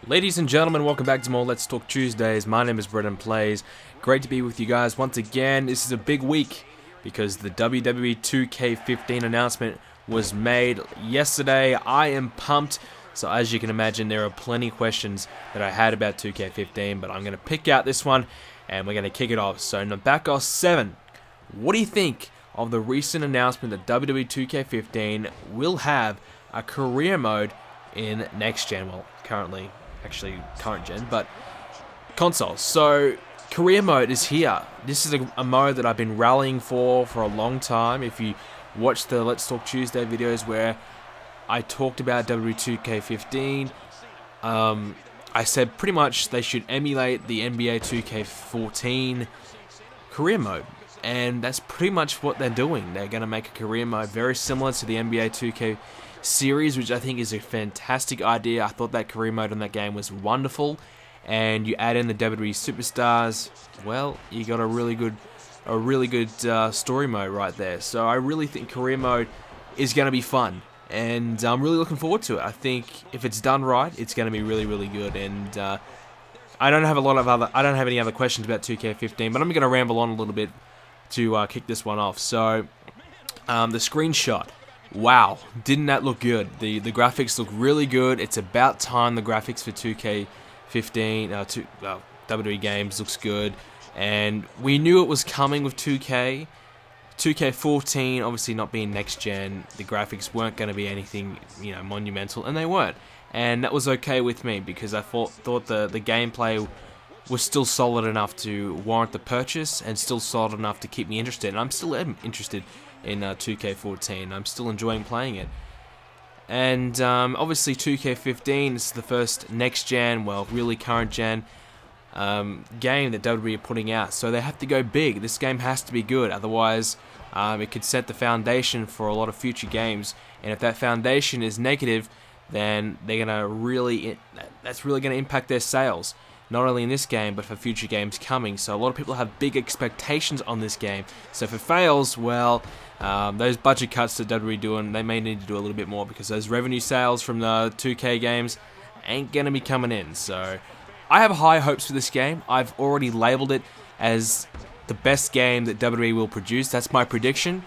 Ladies and gentlemen, welcome back to more Let's Talk Tuesdays. My name is BrendenPlayz. Great to be with you guys once again. This is a big week because the WWE 2k15 announcement was made yesterday. I am pumped. So as you can imagine, there are plenty of questions that I had about 2k15, but I'm going to pick out this one and we're going to kick it off. So Nabakos 7, what do you think of the recent announcement that WWE 2k15 will have a career mode in next gen? Well, currently, actually current gen, but consoles. So career mode is here. This is a mode that I've been rallying for a long time. If you watch the Let's Talk Tuesday videos where I talked about WWE 2k15, I said pretty much they should emulate the NBA 2k14 career mode, and that's pretty much what they're doing. They're going to make a career mode very similar to the NBA 2k series, which I think is a fantastic idea. I thought that career mode on that game was wonderful, and you add in the WWE superstars, well, you got a really good story mode right there. So I really think career mode is going to be fun, and I'm really looking forward to it. I think if it's done right, it's going to be really good. And I don't have any other questions about 2K15, but I'm going to ramble on a little bit to kick this one off. So the screenshot. Wow, didn't that look good? The graphics look really good. It's about time the graphics for 2K15, WWE games looks good. And we knew it was coming with 2K. 2K14, obviously not being next gen, the graphics weren't going to be anything, monumental, and they weren't. And that was okay with me because I thought the gameplay was still solid enough to warrant the purchase and still solid enough to keep me interested. And I'm still interested in 2K14. I'm still enjoying playing it. And obviously 2K15 is the first next gen, well, really current gen game that WWE are putting out. So they have to go big. This game has to be good, otherwise it could set the foundation for a lot of future games. And if that foundation is negative, then they're gonna that's really gonna impact their sales. Not only in this game, but for future games coming. So a lot of people have big expectations on this game. So if it fails, well, those budget cuts that WWE doing, they may need to do a little bit more because those revenue sales from the 2K games ain't going to be coming in. So I have high hopes for this game. I've already labeled it as the best game that WWE will produce. That's my prediction.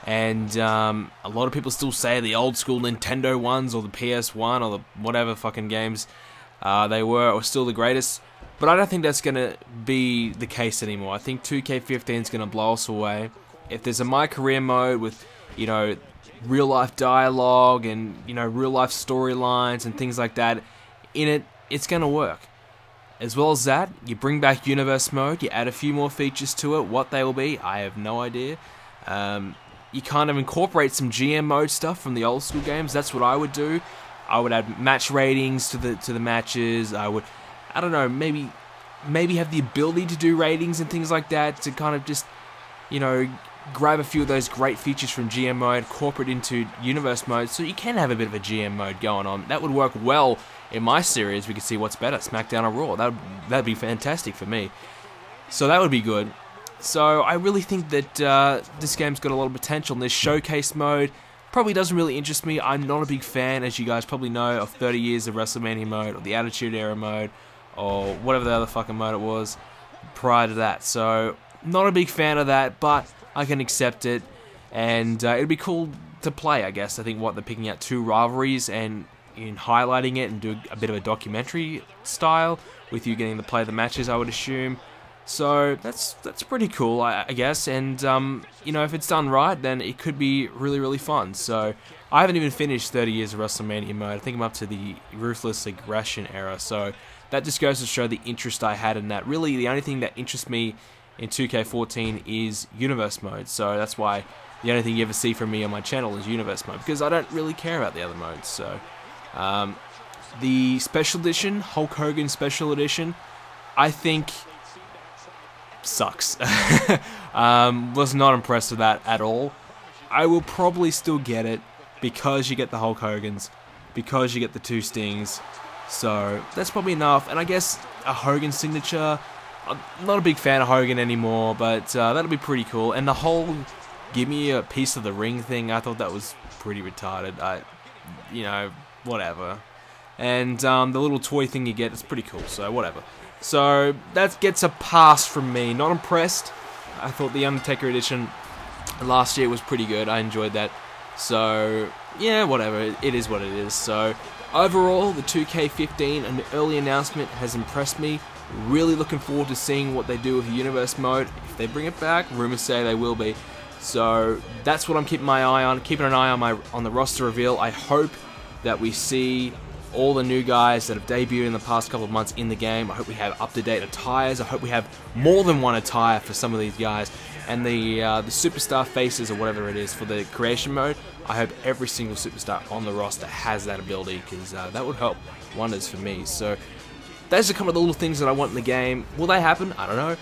And a lot of people still say the old school Nintendo ones or the PS1 or the whatever fucking games they were still the greatest. But I don't think that's going to be the case anymore. I think 2K15 is going to blow us away. If there's a My Career mode with, real life dialogue and, real life storylines and things like that in it, it's going to work. As well as that, you bring back Universe mode, you add a few more features to it. What they will be, I have no idea. You kind of incorporate some GM mode stuff from the old school games. That's what I would do. I would add match ratings to the matches. I don't know, maybe have the ability to do ratings and things like that to kind of just, grab a few of those great features from GM mode, incorporate into Universe mode, so you can have a bit of a GM mode going on. That would work well in my series. We could see what's better, SmackDown or Raw. That'd be fantastic for me. So that would be good. So I really think that this game's got a lot of potential. And this showcase mode probably doesn't really interest me. I'm not a big fan, as you guys probably know, of 30 years of WrestleMania mode or the Attitude Era mode or whatever the other fucking mode it was prior to that. So not a big fan of that, but I can accept it, and it'd be cool to play, I guess. I think they're picking out two rivalries and in highlighting it and do a bit of a documentary style with you getting to play the matches, I would assume. So that's pretty cool, I guess. And if it's done right, then it could be really fun. So I haven't even finished 30 years of WrestleMania mode. I think I'm up to the Ruthless Aggression era. So that just goes to show the interest I had in that. Really, the only thing that interests me in 2K14 is Universe mode. So that's why the only thing you ever see from me on my channel is Universe mode, because I don't really care about the other modes. So the Special Edition, Hulk Hogan Special Edition, I think sucks. Was not impressed with that at all. I will probably still get it because you get the Hulk Hogans, because you get the two Stings. So that's probably enough. And I guess a Hogan signature, I'm not a big fan of Hogan anymore, but that'll be pretty cool. And the whole give me a piece of the ring thing, I thought that was pretty retarded. Whatever. and the little toy thing you get is pretty cool, so whatever. So that gets a pass from me. Not impressed. I thought the Undertaker edition last year was pretty good. I enjoyed that. So yeah, whatever. It is what it is. So overall, the 2K15 and the early announcement has impressed me. Really looking forward to seeing what they do with the Universe mode. If they bring it back, rumors say they will be. So that's what I'm keeping my eye on. Keeping an eye on the roster reveal. I hope that we see all the new guys that have debuted in the past couple of months in the game. I hope we have up-to-date attires. I hope we have more than one attire for some of these guys. And the superstar faces or whatever it is for the creation mode, I hope every single superstar on the roster has that ability, because that would help wonders for me. So those are a couple of the little things that I want in the game. Will they happen? I don't know.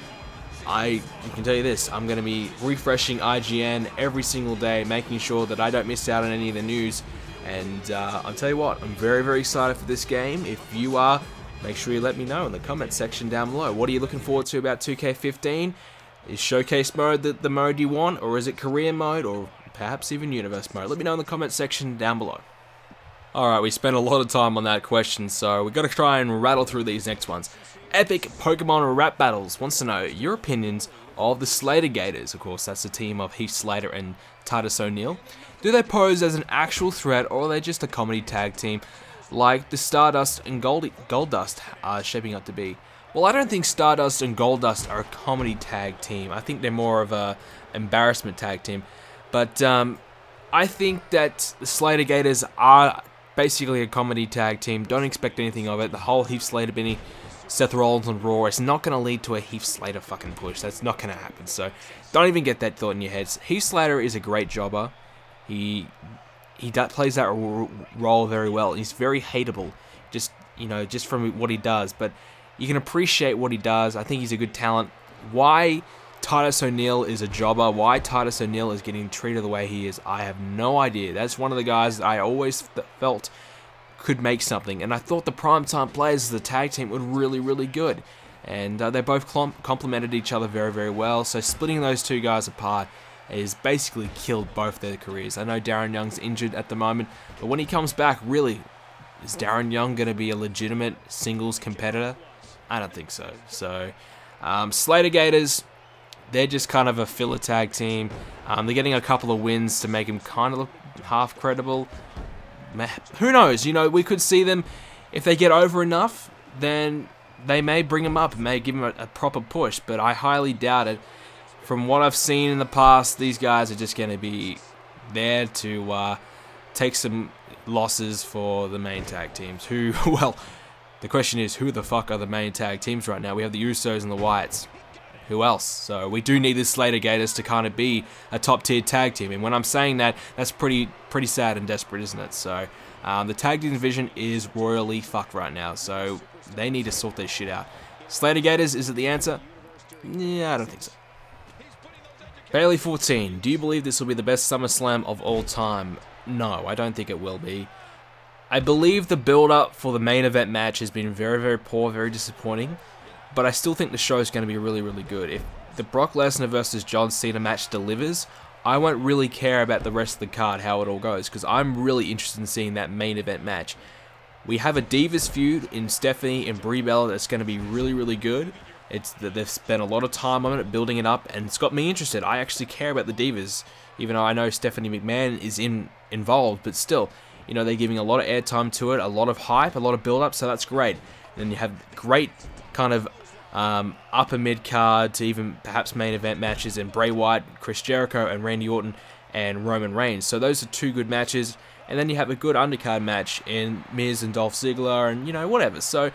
I can tell you this, I'm going to be refreshing IGN every single day, making sure that I don't miss out on any of the news. And I'll tell you what, I'm very, very excited for this game. If you are, make sure you let me know in the comment section down below. What are you looking forward to about 2K15? Is Showcase mode the mode you want, or is it Career mode, or perhaps even Universe mode? Let me know in the comment section down below. Alright, we spent a lot of time on that question, so we've got to try and rattle through these next ones. Epic Pokemon Rap Battles wants to know your opinions of the Slater Gators. Of course, that's the team of Heath Slater and Titus O'Neil. Do they pose as an actual threat, or are they just a comedy tag team like the Stardust and Goldust are shaping up to be? Well, I don't think Stardust and Goldust are a comedy tag team. I think they're more of a embarrassment tag team. But I think that the Slater Gators are basically a comedy tag team. Don't expect anything of it. The whole Heath Slater Benny, Seth Rollins and Raw, it's not going to lead to a Heath Slater fucking push. That's not going to happen. So don't even get that thought in your heads. Heath Slater is a great jobber. He plays that role very well. He's very hateable, just from what he does. But you can appreciate what he does. I think he's a good talent. Why Titus O'Neil is a jobber, why Titus O'Neil is getting treated the way he is, I have no idea. That's one of the guys that I always felt could make something. And I thought the Primetime Players as a tag team were really, really good. And they both complemented each other very, very well. So splitting those two guys apart has basically killed both their careers. I know Darren Young's injured at the moment, but when he comes back, really, is Darren Young going to be a legitimate singles competitor? I don't think so. So, Slater Gators, they're just kind of a filler tag team. They're getting a couple of wins to make them kind of look half credible. Who knows? We could see them, if they get over enough, then they may bring them up and may give them a proper push, but I highly doubt it. From what I've seen in the past, these guys are just going to be there to take some losses for the main tag teams. Well, the question is, who the fuck are the main tag teams right now? We have the Usos and the Wyatts. Who else? So we do need the Slater Gators to kind of be a top tier tag team. And when I'm saying that, that's pretty sad and desperate, isn't it? So the tag team division is royally fucked right now. So they need to sort their shit out. Slater Gators, is it the answer? Yeah, I don't think so. Bailey 14, do you believe this will be the best SummerSlam of all time? No, I don't think it will be. I believe the build-up for the main event match has been very, very poor, very disappointing. But I still think the show is going to be really, really good. If the Brock Lesnar versus John Cena match delivers, I won't really care about the rest of the card, how it all goes, because I'm really interested in seeing that main event match. We have a Divas feud in Stephanie and Brie Bella that's going to be really, really good. They've spent a lot of time on it, building it up, and it's got me interested. I actually care about the Divas, even though I know Stephanie McMahon is involved, but still, they're giving a lot of airtime to it, a lot of hype, a lot of build-up, so that's great. And then you have great kind of upper mid-card to even perhaps main event matches in Bray Wyatt, Chris Jericho, and Randy Orton and Roman Reigns. So those are two good matches. And then you have a good undercard match in Miz and Dolph Ziggler and, whatever. So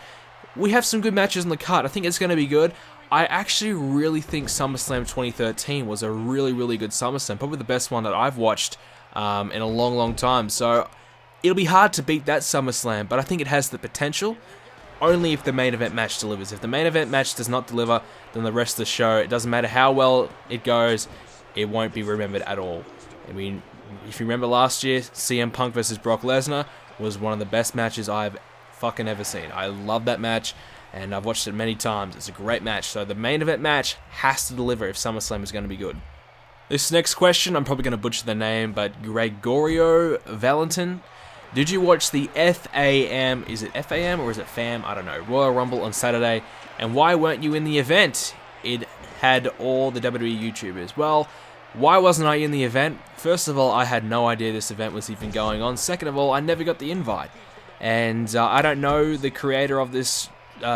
we have some good matches on the card. I think it's going to be good. I actually really think SummerSlam 2013 was a really, really good SummerSlam. Probably the best one that I've watched in a long, long time. So it'll be hard to beat that SummerSlam, but I think it has the potential. Only if the main event match delivers. If the main event match does not deliver, then the rest of the show, it doesn't matter how well it goes, it won't be remembered at all. I mean, if you remember last year, CM Punk versus Brock Lesnar was one of the best matches I've fucking ever seen. I love that match, and I've watched it many times. It's a great match. So the main event match has to deliver if SummerSlam is going to be good. This next question, I'm probably going to butcher the name, but Gregorio Valentin. Did you watch the FAM, is it FAM or is it FAM? I don't know, Royal Rumble on Saturday, and why weren't you in the event? It had all the WWE YouTubers. Well, why wasn't I in the event? First of all, I had no idea this event was even going on. Second of all, I never got the invite. And I don't know the creator of this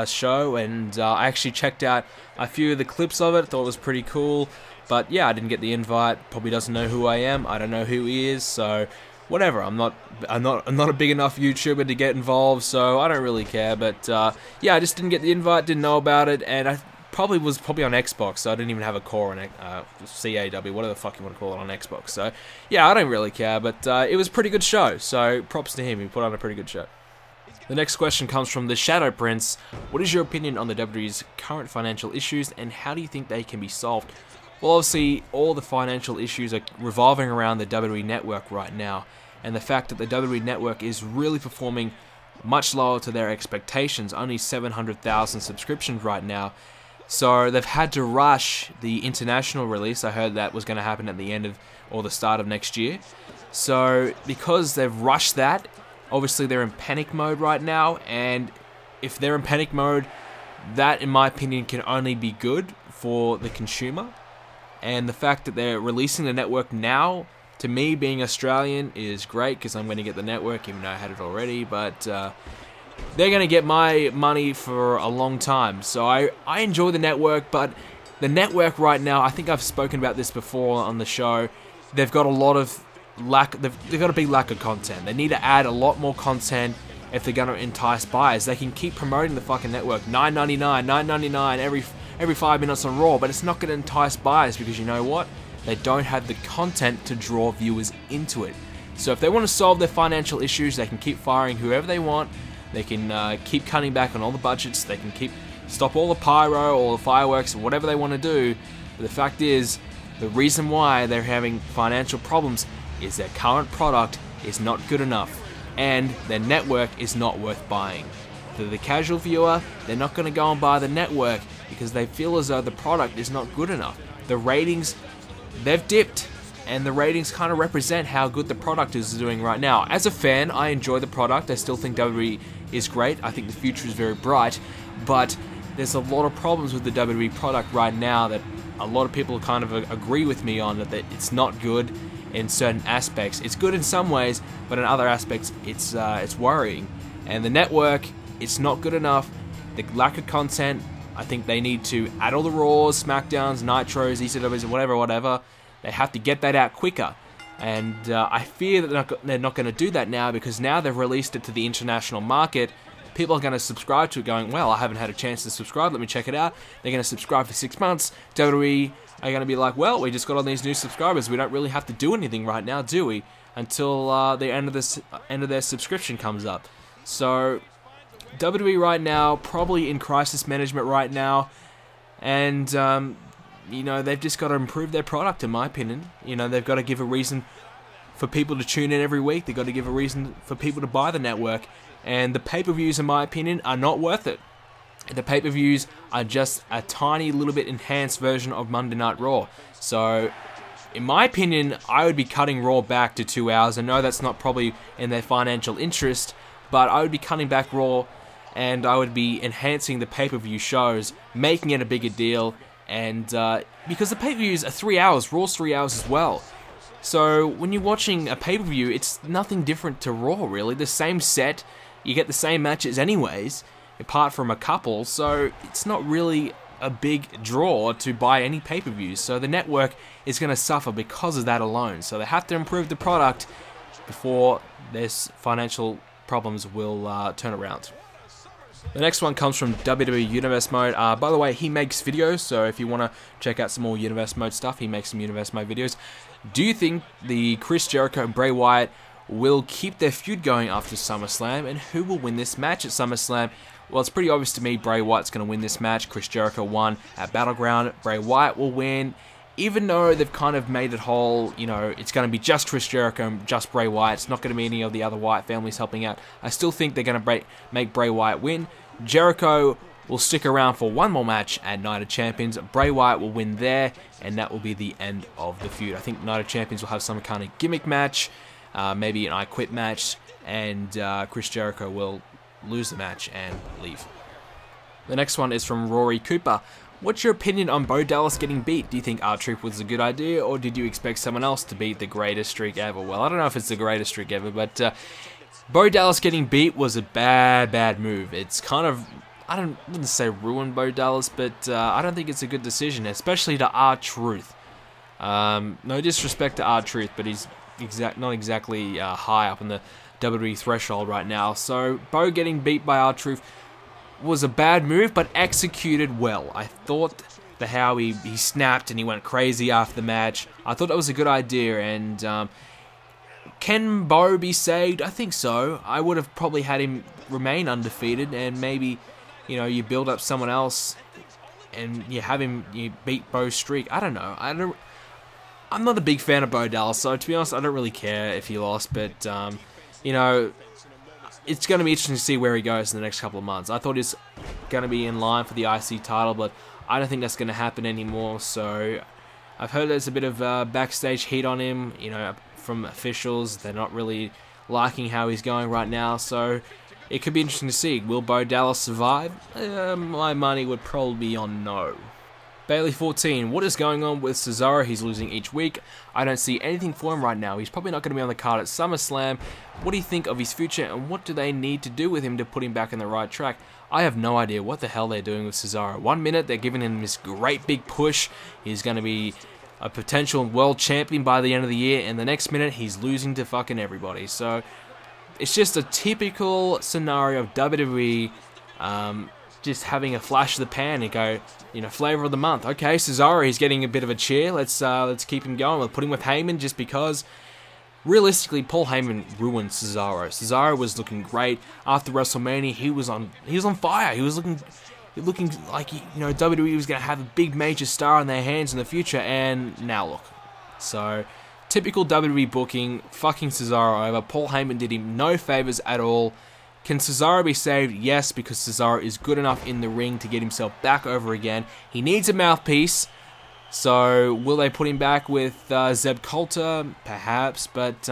show, and I actually checked out a few of the clips of it, thought it was pretty cool. But yeah, I didn't get the invite. Probably doesn't know who I am. I don't know who he is, so whatever. I'm not a big enough YouTuber to get involved, so I don't really care. But yeah, I just didn't get the invite, didn't know about it, and I was probably on Xbox, so I didn't even have a core on CAW, whatever the fuck you want to call it, on Xbox. So yeah, I don't really care, but it was a pretty good show. So props to him. He put on a pretty good show. The next question comes from the Shadow Prince. What is your opinion on the WWE's current financial issues, and how do you think they can be solved? Well, obviously, all the financial issues are revolving around the WWE Network right now, and the fact that the WWE Network is really performing much lower to their expectations, only 700,000 subscriptions right now. So they've had to rush the international release. I heard that was going to happen at the end of, or the start of next year. So because they've rushed that, obviously they're in panic mode right now, and if they're in panic mode, that in my opinion can only be good for the consumer. And the fact that they're releasing the network now, to me being Australian, is great, because I'm going to get the network even though I had it already. But they're going to get my money for a long time. So I enjoy the network, but the network right now, I think I've spoken about this before on the show, they've got a lot of they've got a big lack of content. They need to add a lot more content if they're going to entice buyers. They can keep promoting the fucking network, $9.99, $9.99 every 5 minutes on Raw, but it's not going to entice buyers, because you know what? They don't have the content to draw viewers into it. So if they want to solve their financial issues, they can keep firing whoever they want. They can keep cutting back on all the budgets. They can stop all the pyro, all the fireworks, whatever they want to do. But the fact is, the reason why they're having financial problems is their current product is not good enough, and their network is not worth buying. For the casual viewer, they're not going to go and buy the network because they feel as though the product is not good enough. The ratings, they've dipped, and the ratings kind of represent how good the product is doing right now. As a fan, I enjoy the product. I still think WWE is great. I think the future is very bright, but there's a lot of problems with the WWE product right now that a lot of people kind of agree with me on, that it's not good in certain aspects. It's good in some ways, but in other aspects, it's worrying. And the network, it's not good enough. The lack of content, I think they need to add all the Raws, SmackDowns, Nitros, ECWs, whatever. They have to get that out quicker. And I fear that they're not going to do that now, because now they've released it to the international market. People are going to subscribe to it going, well, I haven't had a chance to subscribe, let me check it out. They're going to subscribe for 6 months. WWE are going to be like, well, we just got all these new subscribers. We don't really have to do anything right now, do we? Until the end of their subscription comes up. So WWE right now, probably in crisis management right now. And, you know, they've just got to improve their product, in my opinion. You know, they've got to give a reason for people to tune in every week. They've got to give a reason for people to buy the network. And the pay-per-views, in my opinion, are not worth it. The pay-per-views are just a tiny little bit enhanced version of Monday Night Raw. So, in my opinion, I would be cutting Raw back to 2 hours. I know that's not probably in their financial interest, but I would be cutting back Raw, and I would be enhancing the pay-per-view shows, making it a bigger deal, and because the pay-per-views are 3 hours, Raw's 3 hours as well. So when you're watching a pay-per-view, it's nothing different to Raw, really. The same set, you get the same matches anyways, apart from a couple, so it's not really a big draw to buy any pay-per-views. So the network is going to suffer because of that alone. So they have to improve the product before their financial problems will turn around. The next one comes from WWE Universe Mode. By the way, he makes videos, so if you want to check out some more Universe Mode stuff, he makes some Universe Mode videos. Do you think the Chris Jericho and Bray Wyatt will keep their feud going after SummerSlam, and who will win this match at SummerSlam? Well, it's pretty obvious to me Bray Wyatt's going to win this match. Chris Jericho won at Battleground. Bray Wyatt will win. Even though they've kind of made it whole, you know, it's going to be just Chris Jericho and just Bray Wyatt. It's not going to be any of the other Wyatt families helping out. I still think they're going to make Bray Wyatt win. Jericho will stick around for one more match at Night of Champions. Bray Wyatt will win there, and that will be the end of the feud. I think Night of Champions will have some kind of gimmick match, maybe an I Quit match, and Chris Jericho will lose the match and leave. The next one is from Rory Cooper. What's your opinion on Bo Dallas getting beat? Do you think R-Truth was a good idea, or did you expect someone else to beat the greatest streak ever? Well, I don't know if it's the greatest streak ever, but Bo Dallas getting beat was a bad move. It's kind of, I wouldn't say ruin Bo Dallas, but I don't think it's a good decision, especially to R-Truth. No disrespect to R-Truth, but he's not exactly high up in the WWE threshold right now. So Bo getting beat by R-Truth was a bad move, but executed well. I thought how he snapped and he went crazy after the match. I thought that was a good idea, and can Bo be saved? I think so. I would have probably had him remain undefeated, and maybe, you know, you build up someone else and you beat Bo's streak. I don't know. I'm not a big fan of Bo Dallas, so to be honest, I don't really care if he lost, but you know, it's going to be interesting to see where he goes in the next couple of months. I thought he's going to be in line for the IC title, but I don't think that's going to happen anymore. So I've heard there's a bit of backstage heat on him, you know, from officials. They're not really liking how he's going right now. So it could be interesting to see. Will Bo Dallas survive? My money would probably be on no. Bailey 14, what is going on with Cesaro? He's losing each week. I don't see anything for him right now. He's probably not going to be on the card at SummerSlam. What do you think of his future, and what do they need to do with him to put him back on the right track? I have no idea what the hell they're doing with Cesaro. 1 minute they're giving him this great big push. He's going to be a potential world champion by the end of the year, and the next minute he's losing to fucking everybody. So it's just a typical scenario of WWE just having a flash of the pan and go, you know, flavor of the month. Okay, Cesaro, he's getting a bit of a cheer. Let's keep him going. We'll put him with Heyman just because. Realistically, Paul Heyman ruined Cesaro. Cesaro was looking great after WrestleMania. He was on fire. He was looking like, you know, WWE was going to have a big major star on their hands in the future, and now look. So typical WWE booking, fucking Cesaro over. Paul Heyman did him no favors at all. Can Cesaro be saved? Yes, because Cesaro is good enough in the ring to get himself back over again. He needs a mouthpiece. So, will they put him back with Zeb Coulter? Perhaps, but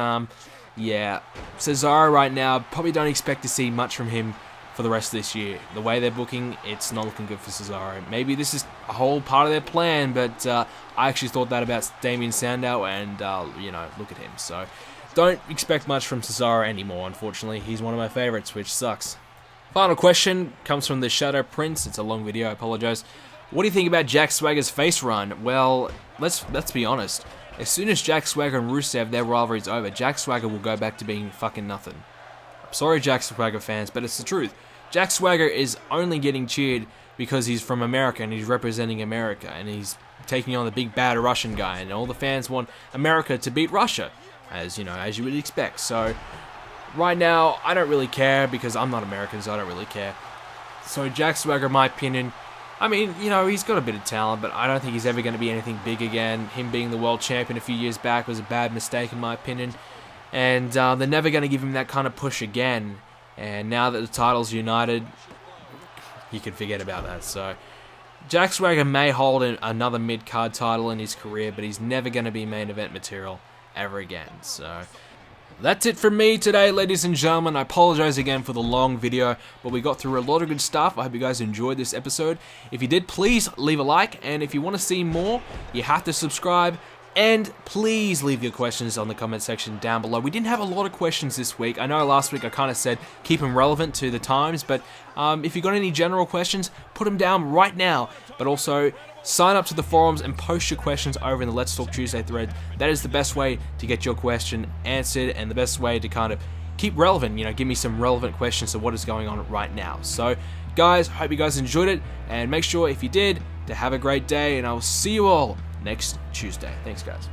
yeah. Cesaro right now, probably don't expect to see much from him for the rest of this year. The way they're booking, it's not looking good for Cesaro. Maybe this is a whole part of their plan, but I actually thought that about Damien Sandow, and you know, look at him. So, don't expect much from Cesaro anymore, unfortunately. He's one of my favorites, which sucks. Final question comes from the Shadow Prince. It's a long video, I apologize. What do you think about Jack Swagger's face run? Well, let's be honest. As soon as Jack Swagger and Rusev, their rivalry's over, Jack Swagger will go back to being fucking nothing. I'm sorry, Jack Swagger fans, but it's the truth. Jack Swagger is only getting cheered because he's from America and he's representing America, and he's taking on the big bad Russian guy, and all the fans want America to beat Russia, as you know, as you would expect. So right now, I don't really care because I'm not American, so I don't really care. So Jack Swagger, in my opinion, I mean, you know, he's got a bit of talent, but I don't think he's ever going to be anything big again. Him being the world champion a few years back was a bad mistake, in my opinion. And they're never going to give him that kind of push again. And now that the title's united, you can forget about that. So Jack Swagger may hold another mid-card title in his career, but he's never going to be main event material ever again. So that's it from me today, ladies and gentlemen. I apologize again for the long video, but we got through a lot of good stuff. I hope you guys enjoyed this episode. If you did, please leave a like, and if you want to see more, you have to subscribe. And please leave your questions on the comment section down below. We didn't have a lot of questions this week. I know last week I kind of said keep them relevant to the times, but if you got any general questions, put them down right now. But also, sign up to the forums and post your questions over in the Let's Talk Tuesday thread. That is the best way to get your question answered, and the best way to kind of keep relevant. You know, give me some relevant questions to what is going on right now. So, guys, hope you guys enjoyed it, and make sure if you did to have a great day, and I will see you all next Tuesday. Thanks, guys.